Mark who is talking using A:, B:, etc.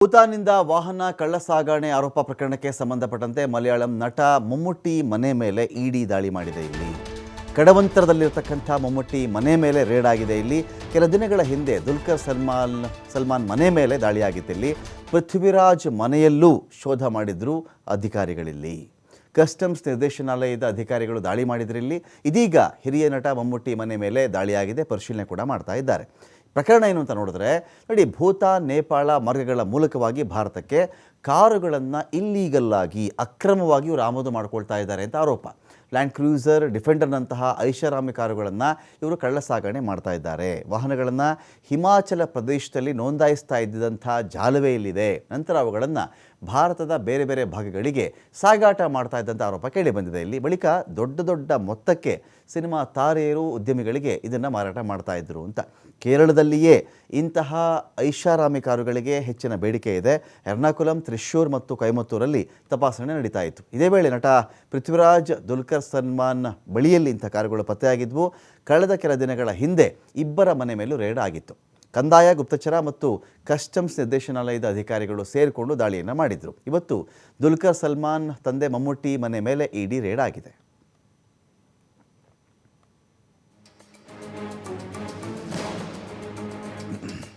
A: ಭೂತಾನ್ನಿಂದ ವಾಹನ ಕಳ್ಳಸಾಗಣೆ ಆರೋಪ ಪ್ರಕರಣಕ್ಕೆ ಸಂಬಂಧಪಟ್ಟಂತೆ ಮಲಯಾಳಂ ನಟ ಮಮ್ಮುಟ್ಟಿ ಮನೆ ಮೇಲೆ ಇಡಿ ದಾಳಿ ಮಾಡಿದೆ. ಇಲ್ಲಿ ಕಡವಂತರದಲ್ಲಿರತಕ್ಕಂಥ ಮಮ್ಮುಟ್ಟಿ ಮನೆ ಮೇಲೆ ರೇಡ್ ಆಗಿದೆ. ಇಲ್ಲಿ ಕೆಲ ದಿನಗಳ ಹಿಂದೆ ದುಲ್ಕರ್ ಸಲ್ಮಾನ್ ಮನೆ ಮೇಲೆ ದಾಳಿಯಾಗಿತ್ತು. ಇಲ್ಲಿ ಪೃಥ್ವಿರಾಜ್ ಮನೆಯಲ್ಲೂ ಶೋಧ ಮಾಡಿದ್ರು ಅಧಿಕಾರಿಗಳಿಲ್ಲಿ. ಕಸ್ಟಮ್ಸ್ ನಿರ್ದೇಶನಾಲಯದ ಅಧಿಕಾರಿಗಳು ದಾಳಿ ಮಾಡಿದ್ರಲ್ಲಿ. ಇದೀಗ ಹಿರಿಯ ನಟ ಮಮ್ಮುಟ್ಟಿ ಮನೆ ಮೇಲೆ ದಾಳಿಯಾಗಿದೆ, ಪರಿಶೀಲನೆ ಕೂಡ ಮಾಡ್ತಾ ಇದ್ದಾರೆ. ಪ್ರಕರಣ ಏನು ಅಂತ ನೋಡಿದ್ರೆ ನೋಡಿ, ಭೂತಾನ್ ನೇಪಾಳ ಮಾರ್ಗಗಳ ಮೂಲಕವಾಗಿ ಭಾರತಕ್ಕೆ ಕಾರುಗಳನ್ನು ಇಲ್ಲೀಗಲ್ ಆಗಿ ಅಕ್ರಮವಾಗಿ ಇವರು ಆಮದು ಮಾಡ್ಕೊಳ್ತಾ ಇದ್ದಾರೆ ಅಂತ ಆರೋಪ. ಲ್ಯಾಂಡ್ ಕ್ರೂಸರ್, ಡಿಫೆಂಡರ್ನಂತಹ ಐಷಾರಾಮಿ ಕಾರುಗಳನ್ನು ಇವರು ಕಳ್ಳಸಾಗಣೆ ಮಾಡ್ತಾ ಇದ್ದಾರೆ. ವಾಹನಗಳನ್ನು ಹಿಮಾಚಲ ಪ್ರದೇಶದಲ್ಲಿ ನೋಂದಾಯಿಸ್ತಾ ಇದ್ದಂಥ ಜಾಲವೇ ಇಲ್ಲಿದೆ. ನಂತರ ಅವುಗಳನ್ನು ಭಾರತದ ಬೇರೆ ಬೇರೆ ಭಾಗಗಳಿಗೆ ಸಾಗಾಟ ಮಾಡ್ತಾ ಇದ್ದಂಥ ಆರೋಪ ಕೇಳಿ ಬಂದಿದೆ. ಇಲ್ಲಿ ಬಳಿಕ ದೊಡ್ಡ ದೊಡ್ಡ ಮೊತ್ತಕ್ಕೆ ಸಿನಿಮಾ ತಾರೆಯರು, ಉದ್ಯಮಿಗಳಿಗೆ ಇದನ್ನು ಮಾರಾಟ ಮಾಡ್ತಾ ಇದ್ರು ಅಂತ. ಕೇರಳದಲ್ಲಿಯೇ ಇಂತಹ ಐಷಾರಾಮಿ ಕಾರುಗಳಿಗೆ ಹೆಚ್ಚಿನ ಬೇಡಿಕೆ ಇದೆ. ಎರ್ನಾಕುಲಂ, ತ್ರಿಶೂರ್ ಮತ್ತು ಕೊಯಮತ್ತೂರಲ್ಲಿ ತಪಾಸಣೆ ನಡೀತಾ ಇತ್ತು. ಇದೇ ವೇಳೆ ನಟ ಪೃಥ್ವಿರಾಜ್, ದುಲ್ಕರ್ ಸಲ್ಮಾನ್ ಬಳಿಯಲ್ಲಿ ಇಂಥ ಕಾರುಗಳು ಪತ್ತೆಯಾಗಿದ್ವು. ಕಳೆದ ಕೆಲ ದಿನಗಳ ಹಿಂದೆ ಇಬ್ಬರ ಮನೆ ಮೇಲೂ ರೇಡ್ ಆಗಿತ್ತು. ಕಂದಾಯ, ಗುಪ್ತಚರ ಮತ್ತು ಕಸ್ಟಮ್ಸ್ ನಿರ್ದೇಶನಾಲಯದ ಅಧಿಕಾರಿಗಳು ಸೇರಿಕೊಂಡು ದಾಳಿಯನ್ನು ಮಾಡಿದರು. ಇವತ್ತು ದುಲ್ಕರ್ ಸಲ್ಮಾನ್ ತಂದೆ ಮಮ್ಮುಟ್ಟಿ ಮನೆ ಮೇಲೆ ಇಡಿ ರೇಡ್ ಆಗಿದೆ.